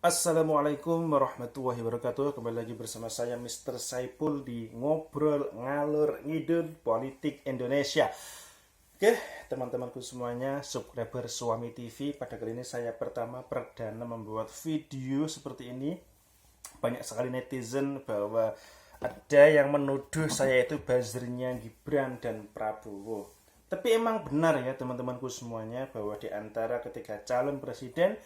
Assalamualaikum warahmatullahi wabarakatuh. Kembali lagi bersama saya Mr. Saipul di Ngobrol Ngalur Ngidul Politik Indonesia. Oke, teman-temanku semuanya, subscriber Suami TV. Pada kali ini saya perdana membuat video seperti ini. Banyak sekali netizen bahwa ada yang menuduh saya itu buzzernya Gibran dan Prabowo. Tapi emang benar ya teman-temanku semuanya, bahwa di antara ketiga calon presiden,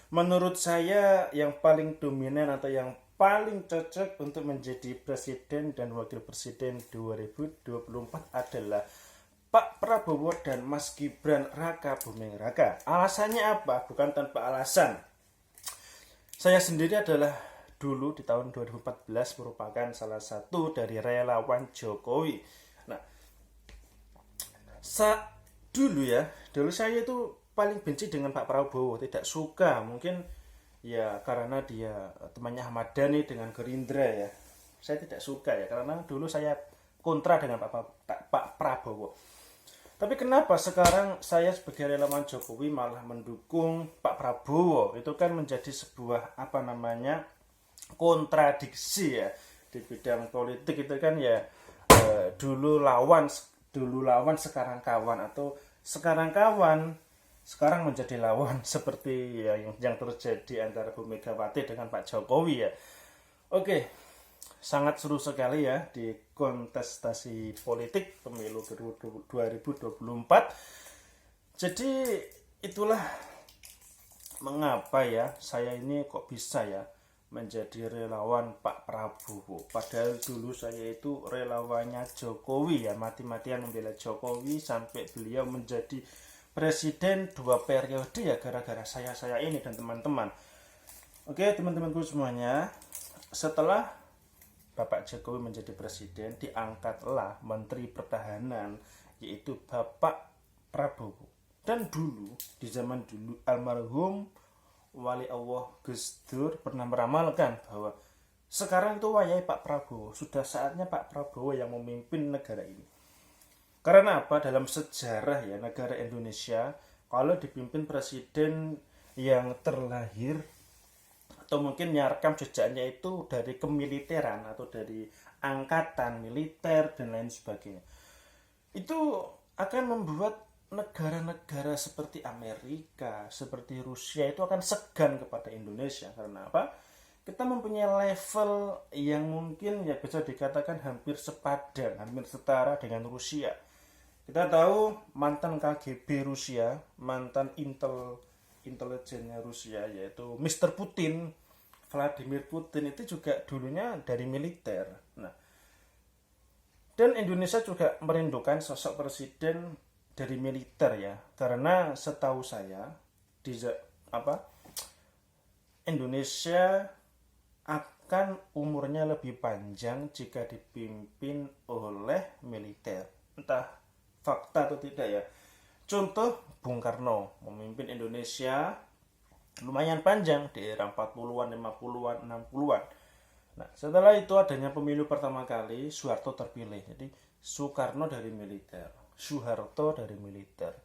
menurut saya yang paling dominan atau yang paling cocok untuk menjadi presiden dan wakil presiden 2024 adalah Pak Prabowo dan Mas Gibran Raka Buming Raka. Alasannya apa? Bukan tanpa alasan. Saya sendiri adalah dulu di tahun 2014 merupakan salah satu dari relawan Jokowi. Nah, dulu saya itu paling benci dengan Pak Prabowo, tidak suka, mungkin ya karena dia temannya Ahmad Dhani dengan Gerindra ya. Saya tidak suka ya karena dulu saya kontra dengan Pak Prabowo. Tapi kenapa sekarang saya sebagai relawan Jokowi malah mendukung Pak Prabowo? Itu kan menjadi sebuah kontradiksi ya di bidang politik. Itu kan ya dulu lawan sekarang kawan, atau sekarang kawan sekarang menjadi lawan, seperti ya yang terjadi antara Bu Megawati dengan Pak Jokowi ya. Oke, sangat seru sekali ya di kontestasi politik pemilu 2024. Jadi itulah mengapa ya saya ini kok bisa ya menjadi relawan Pak Prabowo. Padahal dulu saya itu relawannya Jokowi ya, mati-matian membela Jokowi sampai beliau menjadi presiden 2 periode ya gara-gara saya ini dan teman-teman. Oke, teman-temanku semuanya, setelah Bapak Jokowi menjadi presiden, diangkatlah Menteri Pertahanan yaitu Bapak Prabowo. Dan dulu, di zaman dulu, almarhum Wali Allah Gus Dur pernah meramalkan bahwa sekarang itu wayai Pak Prabowo, sudah saatnya Pak Prabowo yang memimpin negara ini. Karena apa? Dalam sejarah ya negara Indonesia, kalau dipimpin presiden yang terlahir atau mungkin rekam jejaknya itu dari kemiliteran atau dari angkatan militer dan lain sebagainya, itu akan membuat negara-negara seperti Amerika, seperti Rusia itu akan segan kepada Indonesia. Karena apa? Kita mempunyai level yang mungkin ya bisa dikatakan hampir sepadan, hampir setara dengan Rusia. Kita tahu mantan KGB Rusia, mantan intelijennya Rusia yaitu Mr. Putin, Vladimir Putin itu juga dulunya dari militer. Nah, dan Indonesia juga merindukan sosok presiden dari militer ya, karena setahu saya Indonesia akan umurnya lebih panjang jika dipimpin oleh militer. Entah fakta atau tidak ya. Contoh, Bung Karno memimpin Indonesia lumayan panjang di era 40-an, 50-an, 60-an. Nah, setelah itu adanya pemilu pertama kali, Soeharto terpilih. Jadi Soekarno dari militer, Soeharto dari militer.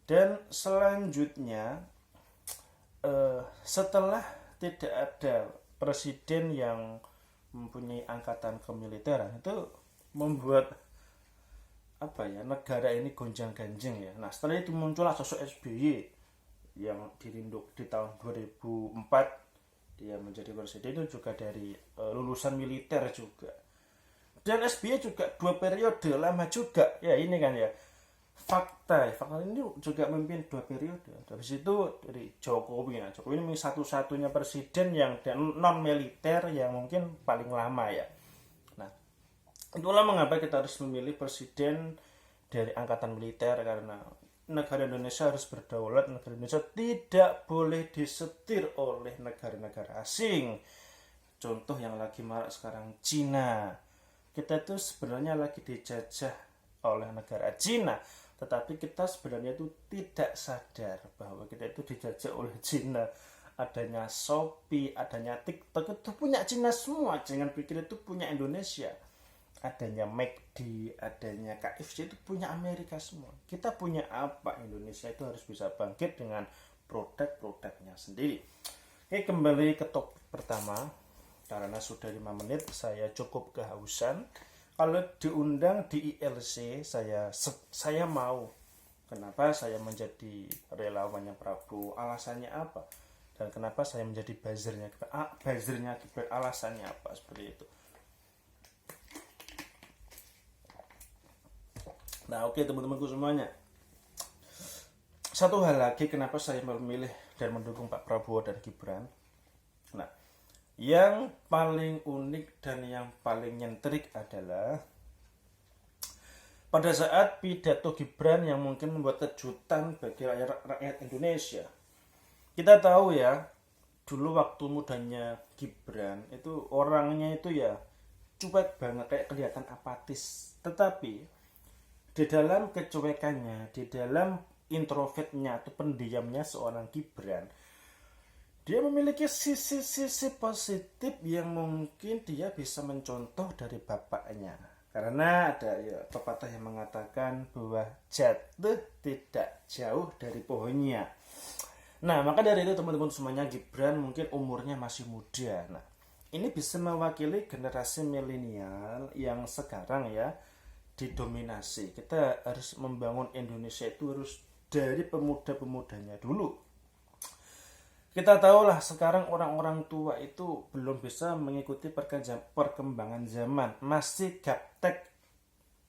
Dan selanjutnya setelah tidak ada presiden yang mempunyai angkatan kemiliteran, itu membuat negara ini gonjang-ganjing ya. Nah, setelah itu muncullah sosok SBY yang dirinduk di tahun 2004, dia menjadi presiden itu juga dari lulusan militer juga. Dan SBY juga 2 periode, lama juga. Ya ini kan ya fakta ini juga memimpin 2 periode. Dari situ dari Jokowi. Nah, Jokowi ini satu-satunya presiden yang non militer yang mungkin paling lama ya. Itulah mengapa kita harus memilih presiden dari angkatan militer, karena negara Indonesia harus berdaulat. Negara Indonesia tidak boleh disetir oleh negara-negara asing. Contoh yang lagi marak sekarang, Cina. Kita itu sebenarnya lagi dijajah oleh negara Cina, tetapi kita sebenarnya itu tidak sadar bahwa kita itu dijajah oleh Cina. Adanya Shopee, adanya TikTok itu punya Cina semua. Jangan pikir itu punya Indonesia. Adanya McD, adanya KFC itu punya Amerika semua. Kita punya apa? Indonesia itu harus bisa bangkit dengan produk-produknya sendiri. Oke, kembali ke topik pertama. Karena sudah 5 menit, saya cukup kehausan. Kalau diundang di ILC, saya mau. Kenapa saya menjadi relawannya Prabowo? Alasannya apa? Dan kenapa saya menjadi buzzernya Gibran? Alasannya apa? Seperti itu. Nah, oke teman-temanku semuanya. Satu hal lagi kenapa saya memilih dan mendukung Pak Prabowo dan Gibran. Nah, yang paling unik dan yang paling nyentrik adalah pada saat pidato Gibran yang mungkin membuat kejutan bagi rakyat Indonesia. Kita tahu ya, dulu waktu mudanya Gibran itu orangnya itu ya cuek banget, kayak kelihatan apatis. Tetapi di dalam kecuekannya, di dalam introvertnya atau pendiamnya seorang Gibran, dia memiliki sisi-sisi positif yang mungkin dia bisa mencontoh dari bapaknya. Karena ada ya, pepatah yang mengatakan bahwa jatuh tidak jauh dari pohonnya. Nah, maka dari itu teman-teman semuanya, Gibran mungkin umurnya masih muda. Nah, ini bisa mewakili generasi milenial yang sekarang ya didominasi. Kita harus membangun Indonesia itu harus dari pemuda-pemudanya dulu. Kita tahulah sekarang orang-orang tua itu belum bisa mengikuti perkembangan zaman, masih gaptek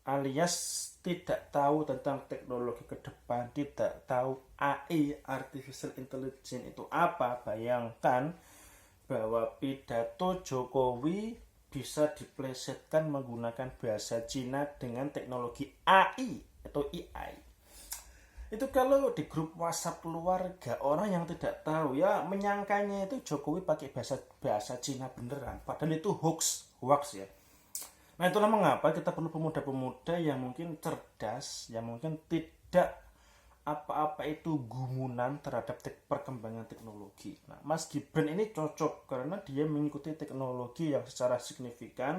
alias tidak tahu tentang teknologi ke depan, tidak tahu AI, artificial intelligence itu apa. Bayangkan bahwa pidato Jokowi bisa diplesetkan menggunakan bahasa Cina dengan teknologi AI atau AI. Itu kalau di grup WhatsApp keluarga, orang yang tidak tahu ya menyangkanya itu Jokowi pakai bahasa Cina beneran, padahal itu hoax ya. Nah, itulah mengapa kita perlu pemuda-pemuda yang mungkin cerdas, yang mungkin tidak apa-apa itu gumunan terhadap perkembangan teknologi. Nah, Mas Gibran ini cocok karena dia mengikuti teknologi yang secara signifikan.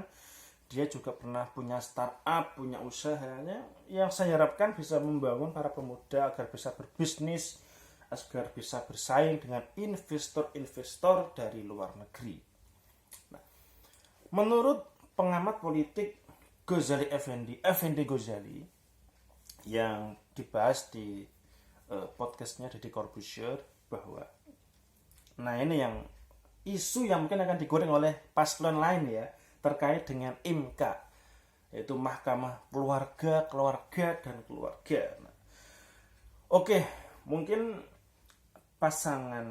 Dia juga pernah punya startup, punya usahanya, yang saya harapkan bisa membangun para pemuda agar bisa berbisnis, agar bisa bersaing dengan investor-investor dari luar negeri. Nah, menurut pengamat politik Ghazali Effendi Ghazali, yang dibahas di podcastnya Deddy Corbuzier, bahwa nah ini yang isu yang mungkin akan digoreng oleh paslon lain ya, terkait dengan MK, yaitu Mahkamah Keluarga, dan Keluarga. Nah, oke, mungkin pasangan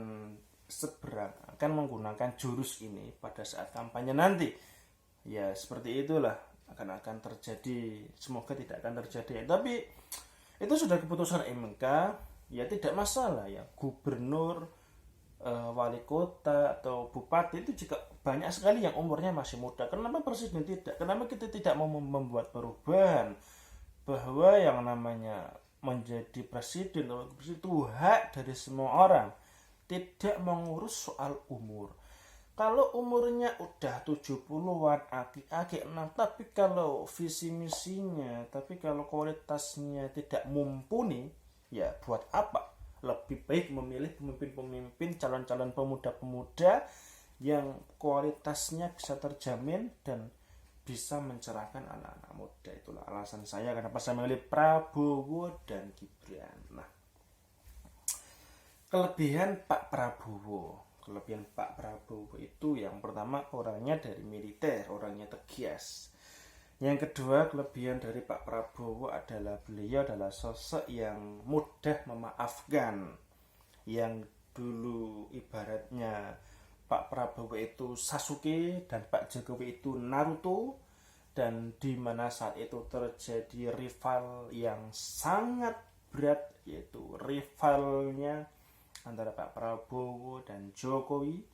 seberang akan menggunakan jurus ini pada saat kampanye nanti. Ya, seperti itulah akan terjadi. Semoga tidak akan terjadi. Tapi itu sudah keputusan MK, ya tidak masalah ya. Gubernur, wali kota atau bupati itu juga banyak sekali yang umurnya masih muda. Kenapa presiden tidak? Kenapa kita tidak mau membuat perubahan bahwa yang namanya menjadi presiden itu hak dari semua orang, tidak mengurus soal umur. Kalau umurnya udah 70-an, aki-aki, nah tapi kalau visi misinya, tapi kalau kualitasnya tidak mumpuni, ya buat apa? Lebih baik memilih pemimpin-pemimpin, calon-calon pemuda-pemuda yang kualitasnya bisa terjamin dan bisa mencerahkan anak-anak muda. Itulah alasan saya kenapa saya memilih Prabowo dan Gibran. Nah, kelebihan Pak Prabowo itu yang pertama, orangnya dari militer, orangnya tegas. Yang kedua, kelebihan dari Pak Prabowo adalah beliau adalah sosok yang mudah memaafkan. Yang dulu ibaratnya Pak Prabowo itu Sasuke dan Pak Jokowi itu Naruto, dan di mana saat itu terjadi rival yang sangat berat, yaitu rivalnya antara Pak Prabowo dan Jokowi.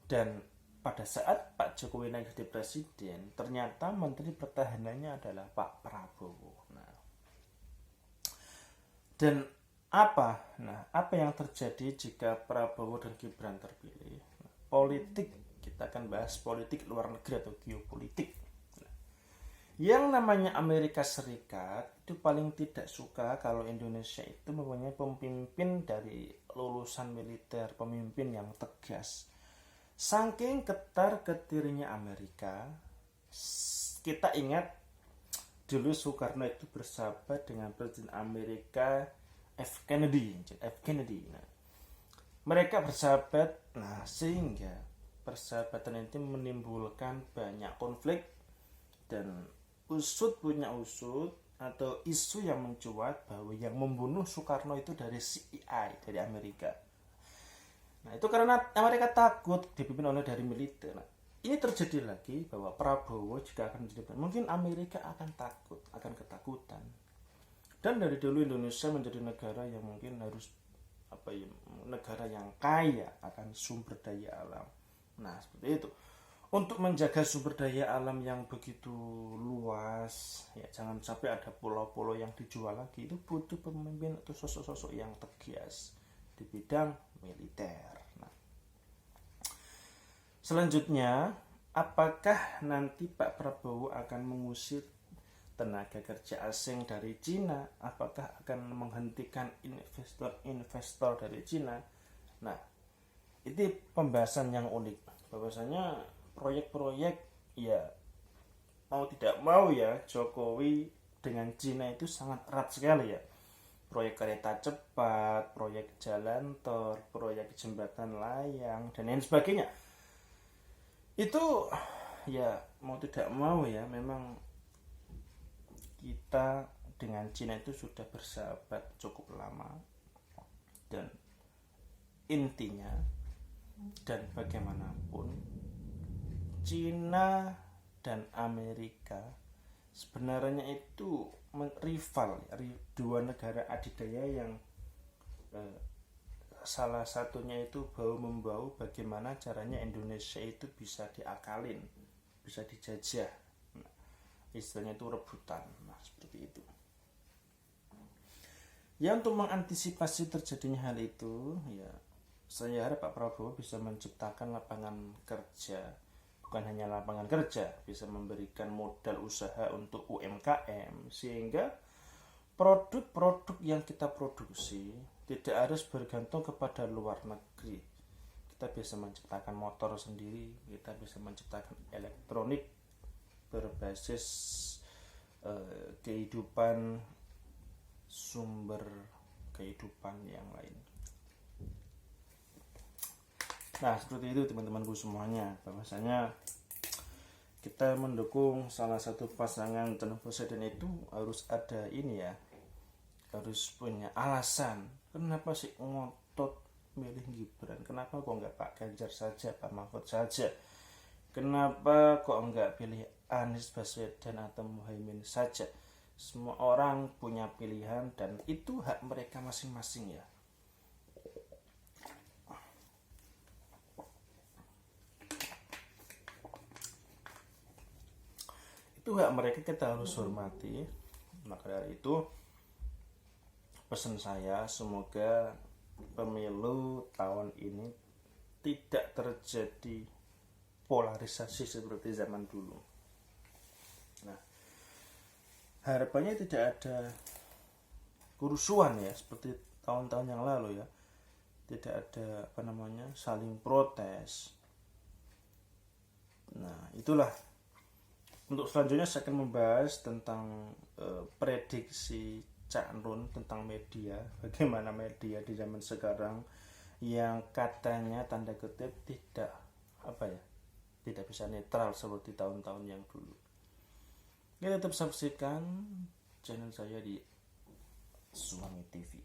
Dan pada saat Pak Jokowi naik jadi presiden, ternyata Menteri Pertahanannya adalah Pak Prabowo. Nah, dan apa yang terjadi jika Prabowo dan Gibran terpilih? Politik, kita akan bahas politik luar negeri atau geopolitik. Nah, Yang namanya Amerika Serikat itu paling tidak suka kalau Indonesia itu mempunyai pemimpin dari lulusan militer, pemimpin yang tegas. Saking ketar ketirnya Amerika, kita ingat dulu Soekarno itu bersahabat dengan Presiden Amerika F. Kennedy. Nah, mereka bersahabat, nah sehingga persahabatan itu menimbulkan banyak konflik dan usut punya usut atau isu yang mencuat bahwa yang membunuh Soekarno itu dari CIA, dari Amerika. Nah itu karena Amerika takut dipimpin oleh dari militer. Nah, ini terjadi lagi bahwa Prabowo juga akan menjadi, mungkin Amerika akan takut, akan ketakutan. Dan dari dulu Indonesia menjadi negara yang mungkin harus negara yang kaya akan sumber daya alam. Nah seperti itu. Untuk menjaga sumber daya alam yang begitu luas, ya jangan sampai ada pulau-pulau yang dijual lagi. Itu butuh pemimpin atau sosok-sosok yang tegas di bidang militer. Nah, selanjutnya, apakah nanti Pak Prabowo akan mengusir tenaga kerja asing dari Cina? Apakah akan menghentikan investor-investor dari Cina? Nah, itu pembahasan yang unik. Bahwasanya proyek-proyek, ya mau tidak mau ya, Jokowi dengan Cina itu sangat erat sekali ya. Proyek kereta cepat, proyek jalan tol, proyek jembatan layang, dan lain sebagainya. Itu ya mau tidak mau ya, memang kita dengan Cina itu sudah bersahabat cukup lama. Dan intinya, dan bagaimanapun, Cina dan Amerika sebenarnya itu rival, dua negara adidaya yang salah satunya itu bahu membahu bagaimana caranya Indonesia itu bisa diakalin, bisa dijajah. Nah, istilahnya itu rebutan. Nah seperti itu. Ya untuk mengantisipasi terjadinya hal itu, ya saya harap Pak Prabowo bisa menciptakan lapangan kerja. Bukan hanya lapangan kerja, bisa memberikan modal usaha untuk UMKM, sehingga produk-produk yang kita produksi tidak harus bergantung kepada luar negeri. Kita bisa menciptakan motor sendiri, kita bisa menciptakan elektronik berbasis kehidupan, sumber kehidupan yang lain. Nah seperti itu teman-temanku semuanya, bahwasanya kita mendukung salah satu pasangan calon presiden itu harus ada ini ya, harus punya alasan. Kenapa sih ngotot milih Gibran? Kenapa kok nggak Pak Ganjar saja, Pak Mahfud saja? Kenapa kok nggak pilih Anies Baswedan atau Muhaimin saja? Semua orang punya pilihan dan itu hak mereka masing-masing ya. Itu hak mereka, kita harus hormati. Maka dari itu pesan saya, semoga pemilu tahun ini tidak terjadi polarisasi seperti zaman dulu. Nah, harapannya tidak ada kerusuhan ya seperti tahun-tahun yang lalu ya. Tidak ada saling protes. Nah, itulah. Untuk selanjutnya saya akan membahas tentang prediksi Cak Nun tentang media, bagaimana media di zaman sekarang yang katanya tanda kutip tidak tidak bisa netral seperti tahun-tahun yang dulu. Kita tetap saksikan channel saya di Suami TV.